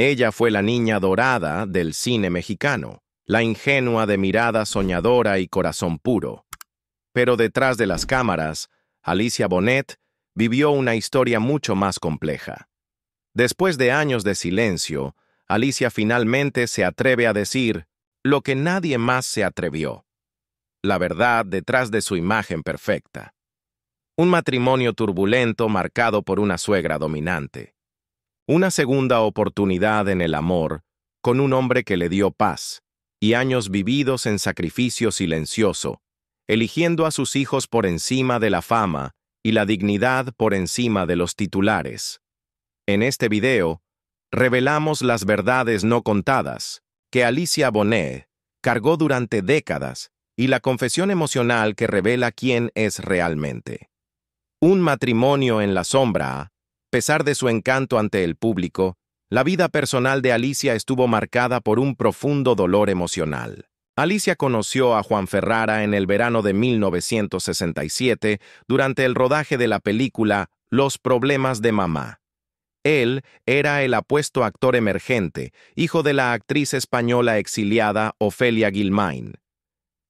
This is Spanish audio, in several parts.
Ella fue la niña dorada del cine mexicano, la ingenua de mirada soñadora y corazón puro. Pero detrás de las cámaras, Alicia Bonet vivió una historia mucho más compleja. Después de años de silencio, Alicia finalmente se atreve a decir lo que nadie más se atrevió: la verdad detrás de su imagen perfecta. Un matrimonio turbulento marcado por una suegra dominante. Una segunda oportunidad en el amor, con un hombre que le dio paz, y años vividos en sacrificio silencioso, eligiendo a sus hijos por encima de la fama y la dignidad por encima de los titulares. En este video, revelamos las verdades no contadas que Alicia Bonet cargó durante décadas y la confesión emocional que revela quién es realmente. Un matrimonio en la sombra. A pesar de su encanto ante el público, la vida personal de Alicia estuvo marcada por un profundo dolor emocional. Alicia conoció a Juan Ferrara en el verano de 1967 durante el rodaje de la película Los problemas de mamá. Él era el apuesto actor emergente, hijo de la actriz española exiliada Ofelia Guilmain.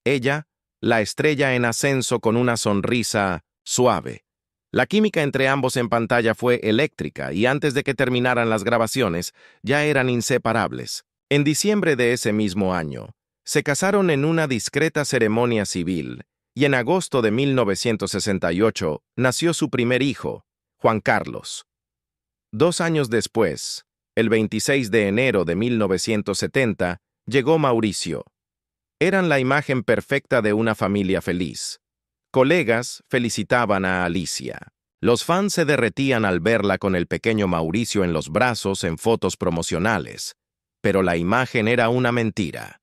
Ella, la estrella en ascenso con una sonrisa suave. La química entre ambos en pantalla fue eléctrica y antes de que terminaran las grabaciones, ya eran inseparables. En diciembre de ese mismo año, se casaron en una discreta ceremonia civil y en agosto de 1968 nació su primer hijo, Juan Carlos. 2 años después, el 26 de enero de 1970, llegó Mauricio. Eran la imagen perfecta de una familia feliz. Colegas felicitaban a Alicia. Los fans se derretían al verla con el pequeño Mauricio en los brazos en fotos promocionales. Pero la imagen era una mentira.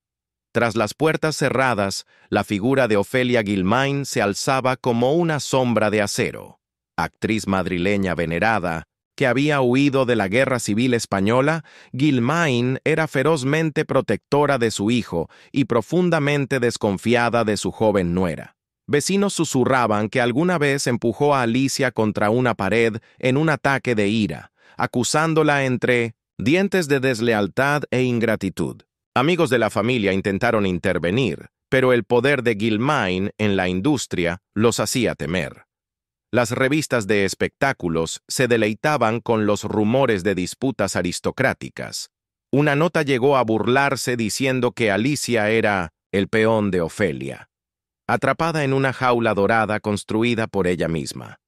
Tras las puertas cerradas, la figura de Ofelia Guilmain se alzaba como una sombra de acero. Actriz madrileña venerada, que había huido de la Guerra Civil Española, Guilmain era ferozmente protectora de su hijo y profundamente desconfiada de su joven nuera. Vecinos susurraban que alguna vez empujó a Alicia contra una pared en un ataque de ira, acusándola entre dientes de deslealtad e ingratitud. Amigos de la familia intentaron intervenir, pero el poder de Guilmain en la industria los hacía temer. Las revistas de espectáculos se deleitaban con los rumores de disputas aristocráticas. Una nota llegó a burlarse diciendo que Alicia era el peón de Ofelia, atrapada en una jaula dorada construida por ella misma.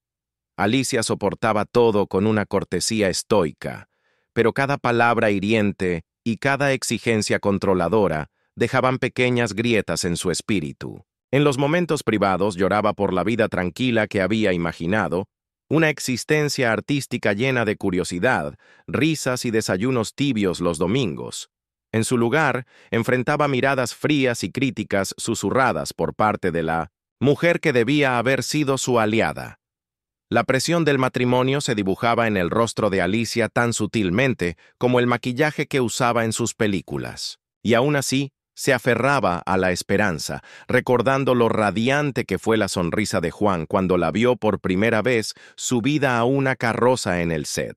Alicia soportaba todo con una cortesía estoica, pero cada palabra hiriente y cada exigencia controladora dejaban pequeñas grietas en su espíritu. En los momentos privados lloraba por la vida tranquila que había imaginado, una existencia artística llena de curiosidad, risas y desayunos tibios los domingos. En su lugar, enfrentaba miradas frías y críticas susurradas por parte de la mujer que debía haber sido su aliada. La presión del matrimonio se dibujaba en el rostro de Alicia tan sutilmente como el maquillaje que usaba en sus películas. Y aún así, se aferraba a la esperanza, recordando lo radiante que fue la sonrisa de Juan cuando la vio por primera vez subida a una carroza en el set.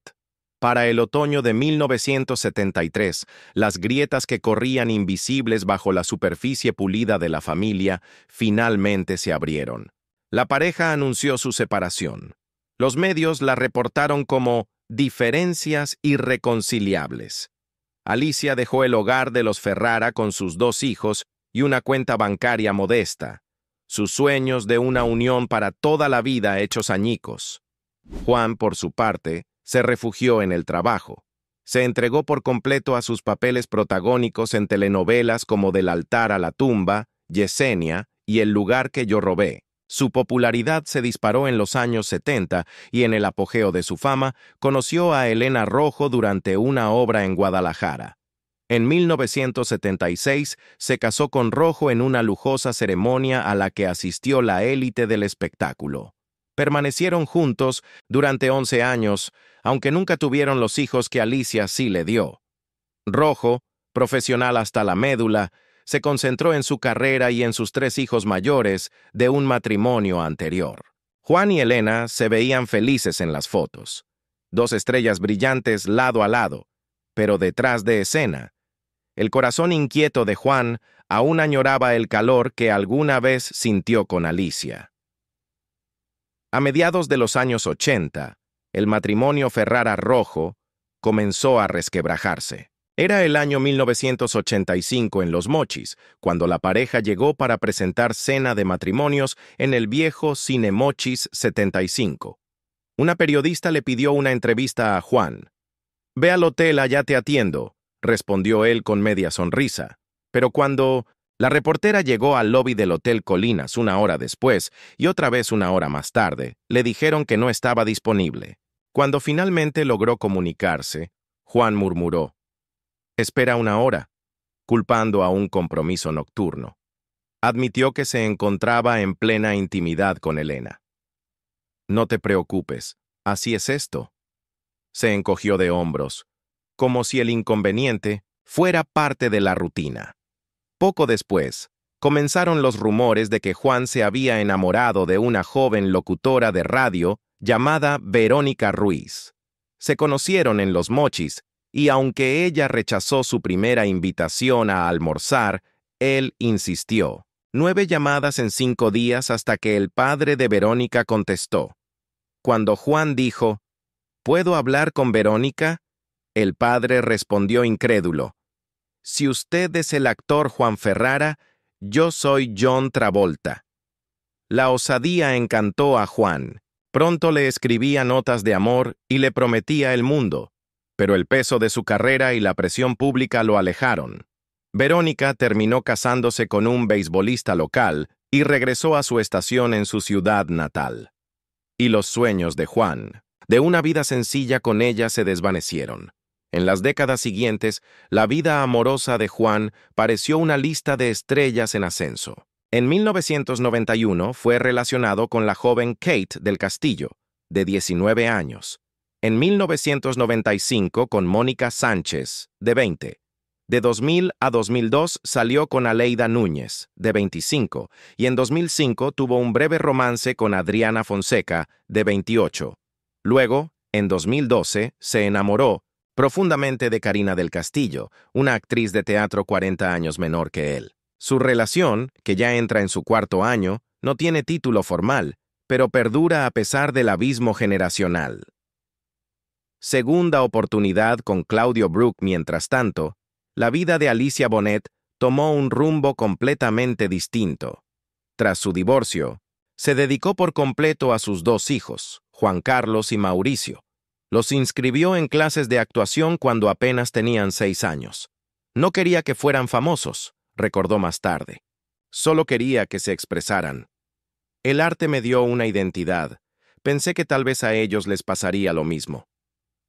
Para el otoño de 1973, las grietas que corrían invisibles bajo la superficie pulida de la familia finalmente se abrieron. La pareja anunció su separación. Los medios la reportaron como diferencias irreconciliables. Alicia dejó el hogar de los Ferrara con sus 2 hijos y una cuenta bancaria modesta, sus sueños de una unión para toda la vida hechos añicos. Juan, por su parte, se refugió en el trabajo. Se entregó por completo a sus papeles protagónicos en telenovelas como Del altar a la tumba, Yesenia y El lugar que yo robé. Su popularidad se disparó en los años 70 y en el apogeo de su fama conoció a Elena Rojo durante una obra en Guadalajara. En 1976 se casó con Rojo en una lujosa ceremonia a la que asistió la élite del espectáculo. Permanecieron juntos durante 11 años, aunque nunca tuvieron los hijos que Alicia sí le dio. Rojo, profesional hasta la médula, se concentró en su carrera y en sus 3 hijos mayores de un matrimonio anterior. Juan y Elena se veían felices en las fotos. 2 estrellas brillantes lado a lado. pero detrás de escena, el corazón inquieto de Juan aún añoraba el calor que alguna vez sintió con Alicia. A mediados de los años 80, el matrimonio Ferrara Rojo comenzó a resquebrajarse. Era el año 1985 en Los Mochis, cuando la pareja llegó para presentar cena de matrimonios en el viejo Cine Mochis 75. Una periodista le pidió una entrevista a Juan. «Ve al hotel, allá te atiendo», respondió él con media sonrisa. Pero cuando la reportera llegó al lobby del Hotel Colinas una hora después y otra vez una hora más tarde, le dijeron que no estaba disponible. Cuando finalmente logró comunicarse, Juan murmuró: «Espera una hora», culpando a un compromiso nocturno. Admitió que se encontraba en plena intimidad con Elena. «No te preocupes, así es esto». Se encogió de hombros, como si el inconveniente fuera parte de la rutina. Poco después, comenzaron los rumores de que Juan se había enamorado de una joven locutora de radio llamada Verónica Ruiz. Se conocieron en Los Mochis, y aunque ella rechazó su primera invitación a almorzar, él insistió. 9 llamadas en 5 días hasta que el padre de Verónica contestó. Cuando Juan dijo: «¿Puedo hablar con Verónica?», el padre respondió incrédulo: «Si usted es el actor Juan Ferrara, yo soy John Travolta». La osadía encantó a Juan. Pronto le escribía notas de amor y le prometía el mundo, pero el peso de su carrera y la presión pública lo alejaron. Verónica terminó casándose con un beisbolista local y regresó a su estación en su ciudad natal. Y los sueños de Juan, de una vida sencilla con ella, se desvanecieron. En las décadas siguientes, la vida amorosa de Juan pareció una lista de estrellas en ascenso. En 1991 fue relacionado con la joven Kate del Castillo, de 19 años. En 1995 con Mónica Sánchez, de 20. De 2000 a 2002 salió con Aleida Núñez, de 25, y en 2005 tuvo un breve romance con Adriana Fonseca, de 28. Luego, en 2012, se enamoró profundamente de Karina del Castillo, una actriz de teatro 40 años menor que él. Su relación, que ya entra en su 4º año, no tiene título formal, pero perdura a pesar del abismo generacional. Segunda oportunidad con Claudio Brook. Mientras tanto, la vida de Alicia Bonet tomó un rumbo completamente distinto. Tras su divorcio, se dedicó por completo a sus 2 hijos, Juan Carlos y Mauricio. Los inscribió en clases de actuación cuando apenas tenían 6 años. No quería que fueran famosos, recordó más tarde. Solo quería que se expresaran. El arte me dio una identidad. Pensé que tal vez a ellos les pasaría lo mismo.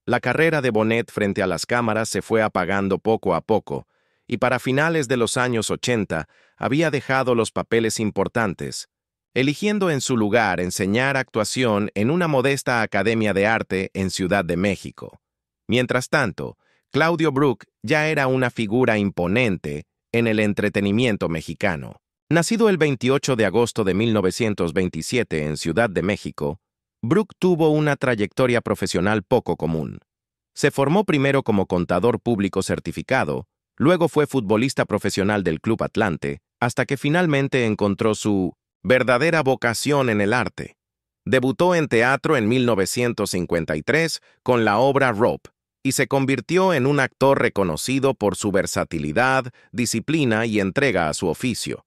La carrera de Bonet frente a las cámaras se fue apagando poco a poco, y para finales de los años 80 había dejado los papeles importantes, eligiendo en su lugar enseñar actuación en una modesta academia de arte en Ciudad de México. Mientras tanto, Claudio Brook ya era una figura imponente en el entretenimiento mexicano. Nacido el 28 de agosto de 1927 en Ciudad de México, Brook tuvo una trayectoria profesional poco común. Se formó primero como contador público certificado, luego fue futbolista profesional del Club Atlante, hasta que finalmente encontró su verdadera vocación en el arte. Debutó en teatro en 1953 con la obra Rope y se convirtió en un actor reconocido por su versatilidad, disciplina y entrega a su oficio.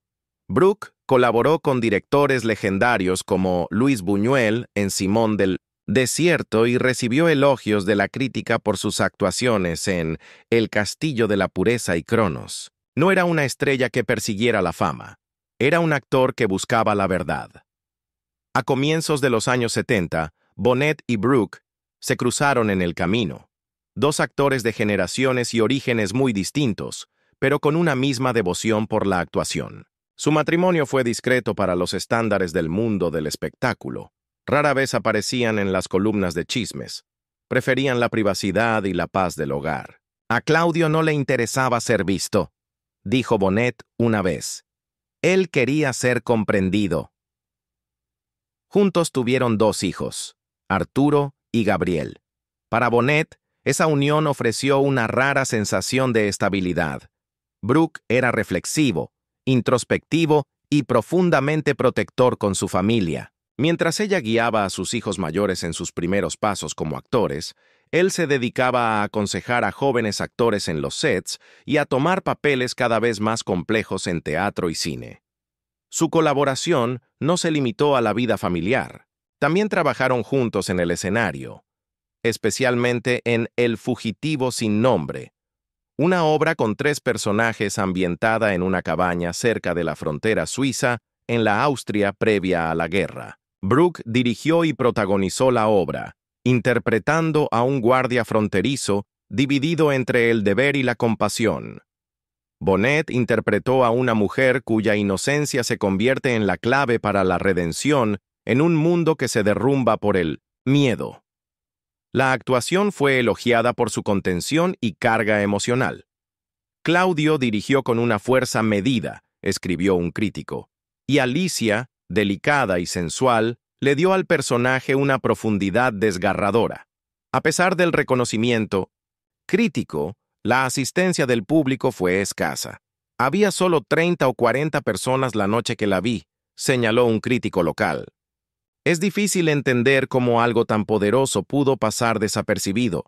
Brook colaboró con directores legendarios como Luis Buñuel en Simón del Desierto y recibió elogios de la crítica por sus actuaciones en El Castillo de la Pureza y Cronos. No era una estrella que persiguiera la fama. Era un actor que buscaba la verdad. A comienzos de los años 70, Bonet y Brook se cruzaron en el camino. 2 actores de generaciones y orígenes muy distintos, pero con una misma devoción por la actuación. Su matrimonio fue discreto para los estándares del mundo del espectáculo. Rara vez aparecían en las columnas de chismes. Preferían la privacidad y la paz del hogar. A Claudio no le interesaba ser visto, dijo Bonet una vez. Él quería ser comprendido. Juntos tuvieron 2 hijos, Arturo y Gabriel. Para Bonet, Esa unión ofreció una rara sensación de estabilidad. Brooke era reflexivo, introspectivo y profundamente protector con su familia. Mientras ella guiaba a sus hijos mayores en sus primeros pasos como actores, él se dedicaba a aconsejar a jóvenes actores en los sets y a tomar papeles cada vez más complejos en teatro y cine. Su colaboración no se limitó a la vida familiar. También trabajaron juntos en el escenario, especialmente en El fugitivo sin nombre, una obra con 3 personajes ambientada en una cabaña cerca de la frontera suiza en la Austria previa a la guerra. Brooke dirigió y protagonizó la obra, interpretando a un guardia fronterizo dividido entre el deber y la compasión. Bonnet interpretó a una mujer cuya inocencia se convierte en la clave para la redención en un mundo que se derrumba por el miedo. La actuación fue elogiada por su contención y carga emocional. Claudio dirigió con una fuerza medida, escribió un crítico, y Alicia, delicada y sensual, le dio al personaje una profundidad desgarradora. A pesar del reconocimiento crítico, la asistencia del público fue escasa. Había solo 30 o 40 personas la noche que la vi, señaló un crítico local. Es difícil entender cómo algo tan poderoso pudo pasar desapercibido.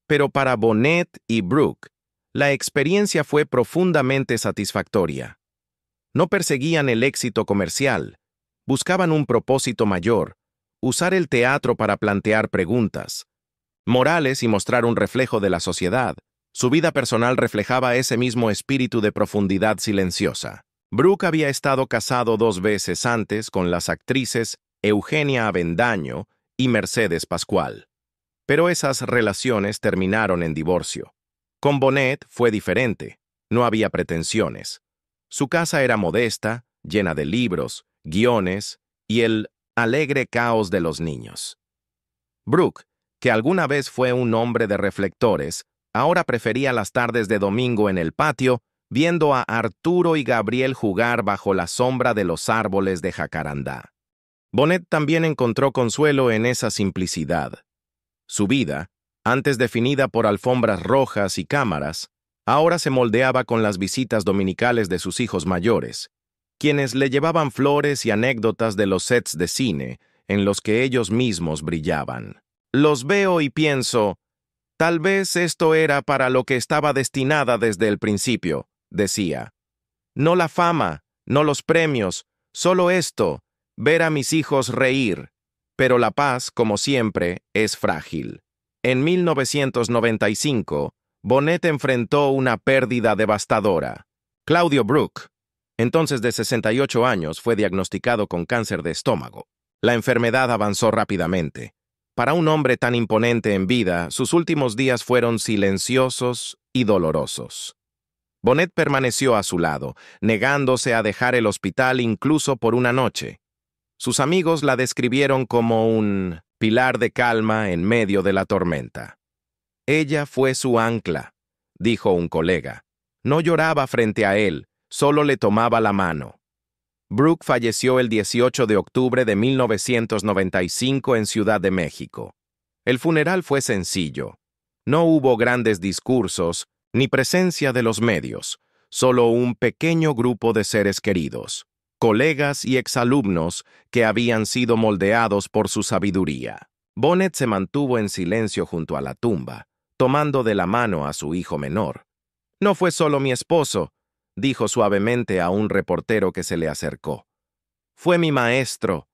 Pero para Bonnet y Brooke, la experiencia fue profundamente satisfactoria. No perseguían el éxito comercial, buscaban un propósito mayor, usar el teatro para plantear preguntas morales y mostrar un reflejo de la sociedad. Su vida personal reflejaba ese mismo espíritu de profundidad silenciosa. Brooke había estado casado 2 veces antes con las actrices Eugenia Avendaño y Mercedes Pascual. Pero esas relaciones terminaron en divorcio. Con Bonnet fue diferente. No había pretensiones. Su casa era modesta, llena de libros, guiones y el alegre caos de los niños. Brooke, que alguna vez fue un hombre de reflectores, ahora prefería las tardes de domingo en el patio, viendo a Arturo y Gabriel jugar bajo la sombra de los árboles de jacarandá. Bonnet también encontró consuelo en esa simplicidad. Su vida, antes definida por alfombras rojas y cámaras, ahora se moldeaba con las visitas dominicales de sus hijos mayores, quienes le llevaban flores y anécdotas de los sets de cine en los que ellos mismos brillaban. Los veo y pienso, tal vez esto era para lo que estaba destinada desde el principio, decía. No la fama, no los premios, solo esto, ver a mis hijos reír. Pero la paz, como siempre, es frágil. En 1995, Bonnet enfrentó una pérdida devastadora. Claudio Brooke, entonces de 68 años, fue diagnosticado con cáncer de estómago. La enfermedad avanzó rápidamente. Para un hombre tan imponente en vida, sus últimos días fueron silenciosos y dolorosos. Bonnet permaneció a su lado, negándose a dejar el hospital incluso por una noche. Sus amigos la describieron como un pilar de calma en medio de la tormenta. Ella fue su ancla, dijo un colega. No lloraba frente a él, solo le tomaba la mano. Brooke falleció el 18 de octubre de 1995 en Ciudad de México. El funeral fue sencillo. No hubo grandes discursos ni presencia de los medios, solo un pequeño grupo de seres queridos, colegas y exalumnos que habían sido moldeados por su sabiduría. Bonnet se mantuvo en silencio junto a la tumba, tomando de la mano a su hijo menor. No fue solo mi esposo, dijo suavemente a un reportero que se le acercó. Fue mi maestro.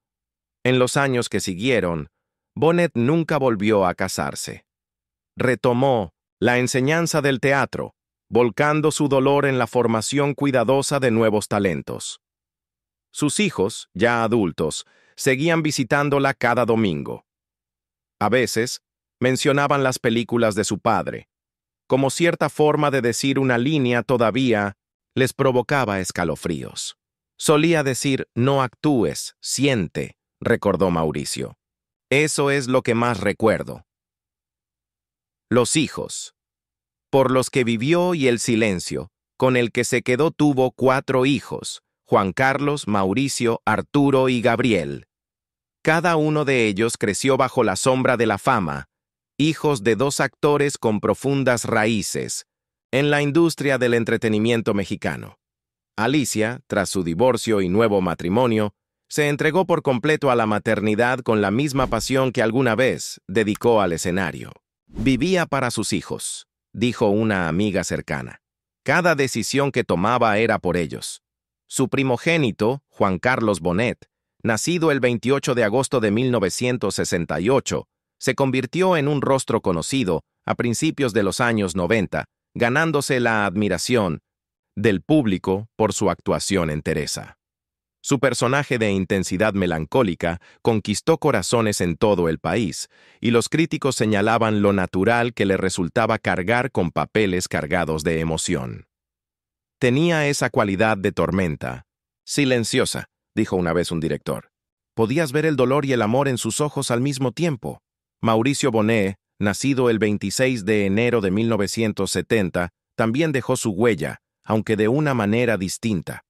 En los años que siguieron, Bonnet nunca volvió a casarse. Retomó la enseñanza del teatro, volcando su dolor en la formación cuidadosa de nuevos talentos. Sus hijos, ya adultos, seguían visitándola cada domingo. A veces, mencionaban las películas de su padre. Como cierta forma de decir una línea todavía les provocaba escalofríos. Solía decir, no actúes, siente, recordó Mauricio. Eso es lo que más recuerdo. Los hijos. Por los que vivió y el silencio, con el que se quedó tuvo 4 hijos, Juan Carlos, Mauricio, Arturo y Gabriel. Cada uno de ellos creció bajo la sombra de la fama hijos de dos actores con profundas raíces en la industria del entretenimiento mexicano. Alicia, tras su divorcio y nuevo matrimonio, se entregó por completo a la maternidad con la misma pasión que alguna vez dedicó al escenario. Vivía para sus hijos, dijo una amiga cercana. Cada decisión que tomaba era por ellos. Su primogénito, Juan Carlos Bonet, nacido el 28 de agosto de 1968, se convirtió en un rostro conocido a principios de los años 90, ganándose la admiración del público por su actuación en Teresa. Su personaje de intensidad melancólica conquistó corazones en todo el país, y los críticos señalaban lo natural que le resultaba cargar con papeles cargados de emoción. Tenía esa cualidad de tormenta. Silenciosa, dijo una vez un director. Podías ver el dolor y el amor en sus ojos al mismo tiempo. Mauricio Bonet, nacido el 26 de enero de 1970, también dejó su huella, aunque de una manera distinta.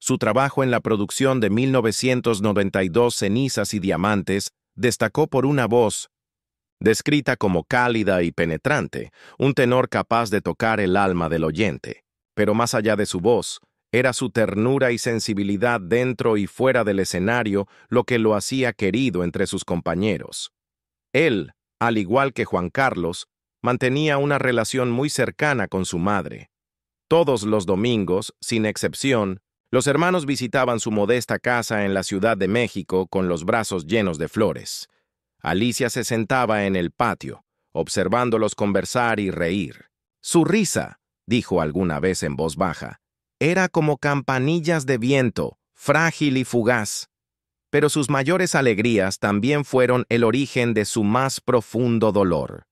Su trabajo en la producción de 1992 Cenizas y Diamantes destacó por una voz descrita como cálida y penetrante, un tenor capaz de tocar el alma del oyente. Pero más allá de su voz, era su ternura y sensibilidad dentro y fuera del escenario lo que lo hacía querido entre sus compañeros. Él, al igual que Juan Carlos, mantenía una relación muy cercana con su madre. Todos los domingos, sin excepción, los hermanos visitaban su modesta casa en la Ciudad de México con los brazos llenos de flores. Alicia se sentaba en el patio, observándolos conversar y reír. Su risa, dijo alguna vez en voz baja, era como campanillas de viento, frágil y fugaz. Pero sus mayores alegrías también fueron el origen de su más profundo dolor.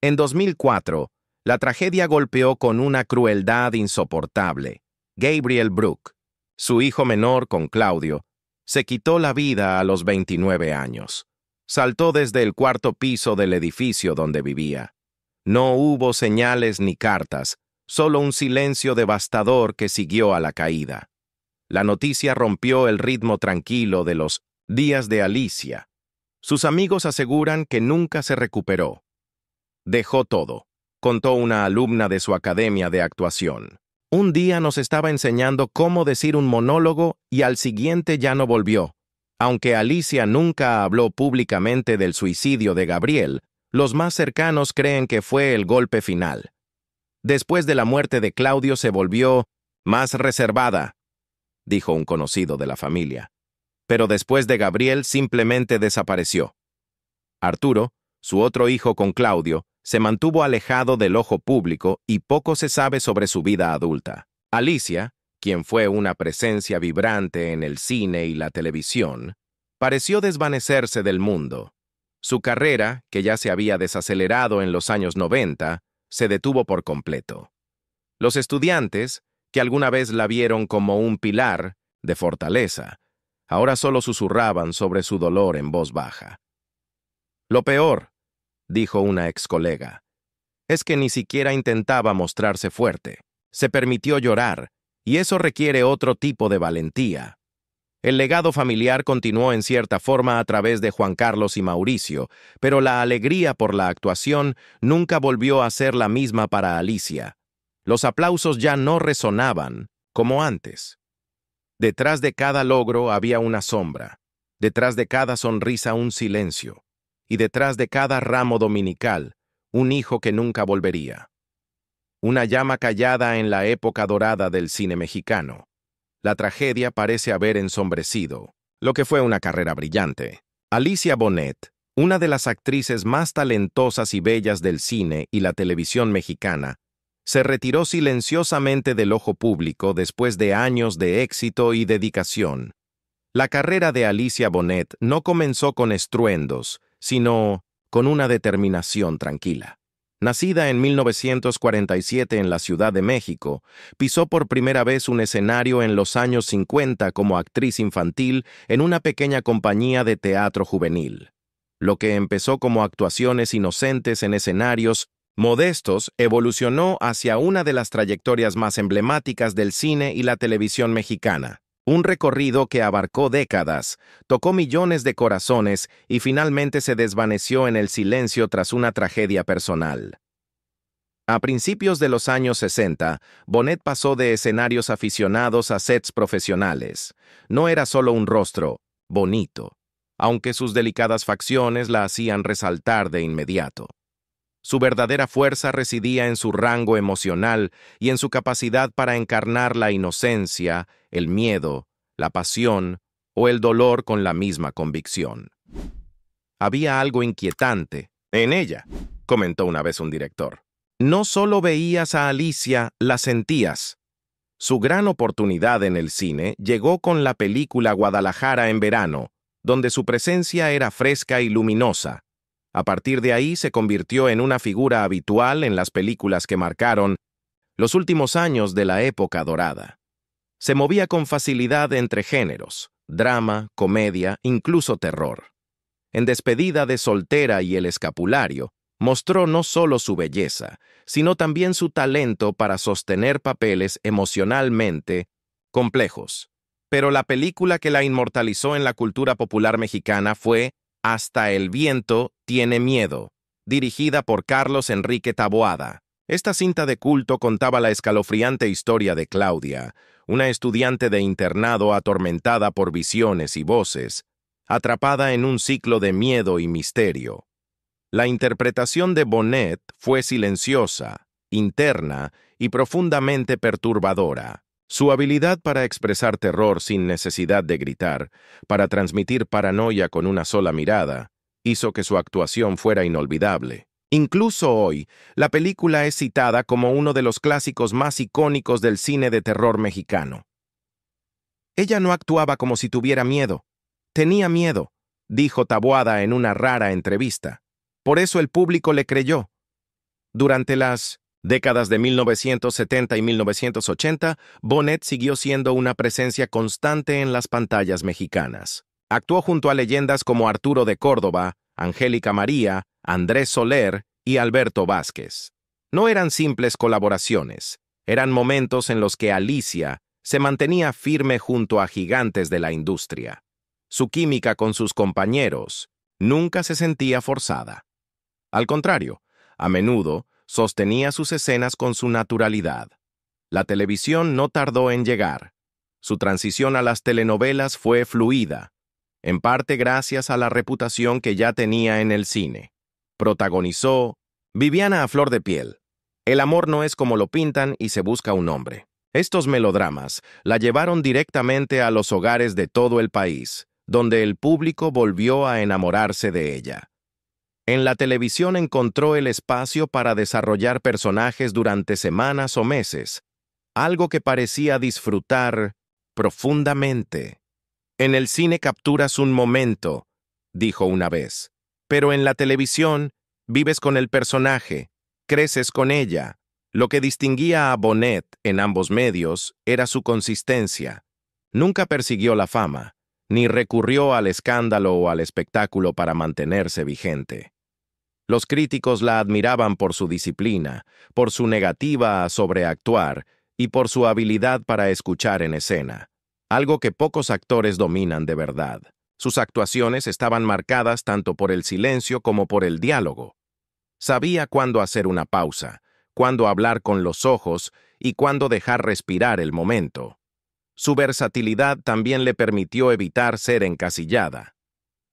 En 2004, la tragedia golpeó con una crueldad insoportable. Gabriel Brook, su hijo menor con Claudio, se quitó la vida a los 29 años. Saltó desde el cuarto piso del edificio donde vivía. No hubo señales ni cartas, solo un silencio devastador que siguió a la caída. La noticia rompió el ritmo tranquilo de los días de Alicia. Sus amigos aseguran que nunca se recuperó. Dejó todo, contó una alumna de su academia de actuación. Un día nos estaba enseñando cómo decir un monólogo y al siguiente ya no volvió. Aunque Alicia nunca habló públicamente del suicidio de Gabriel, los más cercanos creen que fue el golpe final. Después de la muerte de Claudio se volvió más reservada, dijo un conocido de la familia. Pero después de Gabriel simplemente desapareció. Arturo, su otro hijo con Claudio, se mantuvo alejado del ojo público y poco se sabe sobre su vida adulta. Alicia, quien fue una presencia vibrante en el cine y la televisión, pareció desvanecerse del mundo. Su carrera, que ya se había desacelerado en los años 90, se detuvo por completo. Los estudiantes, que alguna vez la vieron como un pilar de fortaleza, ahora solo susurraban sobre su dolor en voz baja. Lo peor, dijo una ex colega, es que ni siquiera intentaba mostrarse fuerte. Se permitió llorar, y eso requiere otro tipo de valentía. El legado familiar continuó en cierta forma a través de Juan Carlos y Mauricio, pero la alegría por la actuación nunca volvió a ser la misma para Alicia. Los aplausos ya no resonaban como antes. Detrás de cada logro había una sombra, detrás de cada sonrisa un silencio, y detrás de cada ramo dominical, un hijo que nunca volvería. Una llama callada en la época dorada del cine mexicano. La tragedia parece haber ensombrecido lo que fue una carrera brillante. Alicia Bonet, una de las actrices más talentosas y bellas del cine y la televisión mexicana, se retiró silenciosamente del ojo público después de años de éxito y dedicación. La carrera de Alicia Bonet no comenzó con estruendos, sino con una determinación tranquila. Nacida en 1947 en la Ciudad de México, pisó por primera vez un escenario en los años 50 como actriz infantil en una pequeña compañía de teatro juvenil. Lo que empezó como actuaciones inocentes en escenarios modestos evolucionó hacia una de las trayectorias más emblemáticas del cine y la televisión mexicana. Un recorrido que abarcó décadas, tocó millones de corazones y finalmente se desvaneció en el silencio tras una tragedia personal. A principios de los años 60, Bonet pasó de escenarios aficionados a sets profesionales. No era solo un rostro bonito, aunque sus delicadas facciones la hacían resaltar de inmediato. Su verdadera fuerza residía en su rango emocional y en su capacidad para encarnar la inocencia, el miedo, la pasión o el dolor con la misma convicción. Había algo inquietante en ella, comentó una vez un director. No solo veías a Alicia, la sentías. Su gran oportunidad en el cine llegó con la película Guadalajara en verano, donde su presencia era fresca y luminosa. A partir de ahí se convirtió en una figura habitual en las películas que marcaron los últimos años de la época dorada. Se movía con facilidad entre géneros, drama, comedia, incluso terror. En Despedida de soltera y El escapulario, mostró no solo su belleza, sino también su talento para sostener papeles emocionalmente complejos. Pero la película que la inmortalizó en la cultura popular mexicana fue Hasta el viento tiene miedo, dirigida por Carlos Enrique Taboada. Esta cinta de culto contaba la escalofriante historia de Claudia, una estudiante de internado atormentada por visiones y voces, atrapada en un ciclo de miedo y misterio. La interpretación de Bonet fue silenciosa, interna y profundamente perturbadora. Su habilidad para expresar terror sin necesidad de gritar, para transmitir paranoia con una sola mirada, hizo que su actuación fuera inolvidable. Incluso hoy, la película es citada como uno de los clásicos más icónicos del cine de terror mexicano. Ella no actuaba como si tuviera miedo. Tenía miedo, dijo Taboada en una rara entrevista. Por eso el público le creyó. Durante las décadas de 1970 y 1980, Bonet siguió siendo una presencia constante en las pantallas mexicanas. Actuó junto a leyendas como Arturo de Córdoba, Angélica María, Andrés Soler y Alberto Vázquez. No eran simples colaboraciones, eran momentos en los que Alicia se mantenía firme junto a gigantes de la industria. Su química con sus compañeros nunca se sentía forzada. Al contrario, a menudo sostenía sus escenas con su naturalidad. La televisión no tardó en llegar. Su transición a las telenovelas fue fluida, en parte gracias a la reputación que ya tenía en el cine. Protagonizó Viviana a flor de piel. El amor no es como lo pintan y se busca un hombre. Estos melodramas la llevaron directamente a los hogares de todo el país, donde el público volvió a enamorarse de ella. En la televisión encontró el espacio para desarrollar personajes durante semanas o meses, algo que parecía disfrutar profundamente. En el cine capturas un momento, dijo una vez, pero en la televisión vives con el personaje, creces con ella. Lo que distinguía a Bonet en ambos medios era su consistencia. Nunca persiguió la fama, ni recurrió al escándalo o al espectáculo para mantenerse vigente. Los críticos la admiraban por su disciplina, por su negativa a sobreactuar y por su habilidad para escuchar en escena, algo que pocos actores dominan de verdad. Sus actuaciones estaban marcadas tanto por el silencio como por el diálogo. Sabía cuándo hacer una pausa, cuándo hablar con los ojos y cuándo dejar respirar el momento. Su versatilidad también le permitió evitar ser encasillada.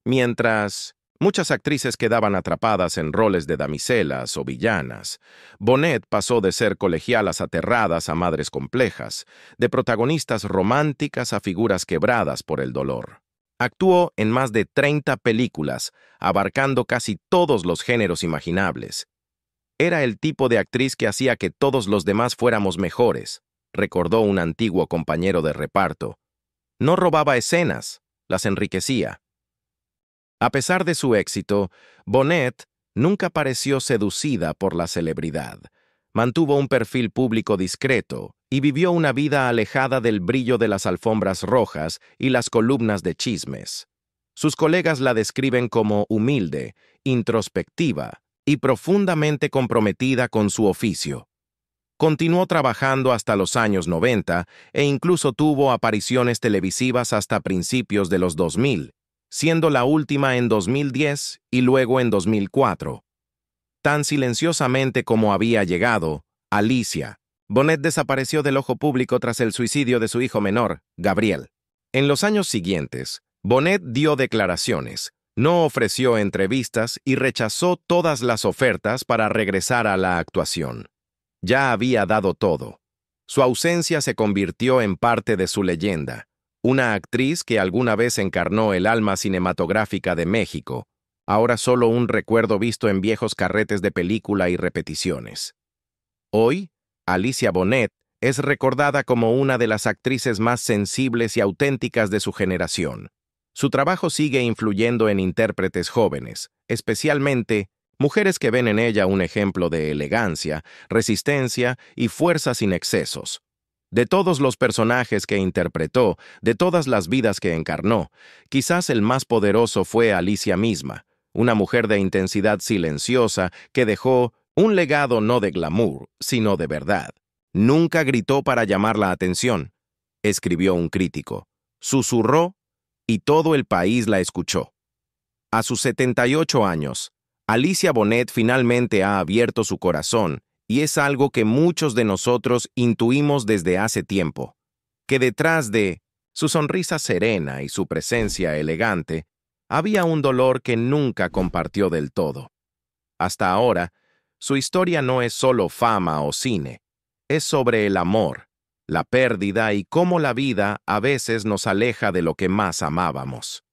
Mientras muchas actrices quedaban atrapadas en roles de damiselas o villanas, Bonet pasó de ser colegialas aterradas a madres complejas, de protagonistas románticas a figuras quebradas por el dolor. Actuó en más de 30 películas, abarcando casi todos los géneros imaginables. Era el tipo de actriz que hacía que todos los demás fuéramos mejores, recordó un antiguo compañero de reparto. No robaba escenas, las enriquecía. A pesar de su éxito, Bonet nunca pareció seducida por la celebridad. Mantuvo un perfil público discreto y vivió una vida alejada del brillo de las alfombras rojas y las columnas de chismes. Sus colegas la describen como humilde, introspectiva y profundamente comprometida con su oficio. Continuó trabajando hasta los años 90 e incluso tuvo apariciones televisivas hasta principios de los 2000, siendo la última en 2010 y luego en 2004. Tan silenciosamente como había llegado, Alicia Bonet desapareció del ojo público tras el suicidio de su hijo menor, Gabriel. En los años siguientes, Bonet dio declaraciones, no ofreció entrevistas y rechazó todas las ofertas para regresar a la actuación. Ya había dado todo. Su ausencia se convirtió en parte de su leyenda, una actriz que alguna vez encarnó el alma cinematográfica de México, ahora solo un recuerdo visto en viejos carretes de película y repeticiones. Hoy, Alicia Bonet es recordada como una de las actrices más sensibles y auténticas de su generación. Su trabajo sigue influyendo en intérpretes jóvenes, especialmente mujeres que ven en ella un ejemplo de elegancia, resistencia y fuerza sin excesos. De todos los personajes que interpretó, de todas las vidas que encarnó, quizás el más poderoso fue Alicia misma, una mujer de intensidad silenciosa que dejó un legado no de glamour, sino de verdad. Nunca gritó para llamar la atención, escribió un crítico. Susurró y todo el país la escuchó. A sus 78 años, Alicia Bonet finalmente ha abierto su corazón y es algo que muchos de nosotros intuimos desde hace tiempo, que detrás de su sonrisa serena y su presencia elegante había un dolor que nunca compartió del todo. Hasta ahora, su historia no es solo fama o cine, es sobre el amor, la pérdida y cómo la vida a veces nos aleja de lo que más amábamos.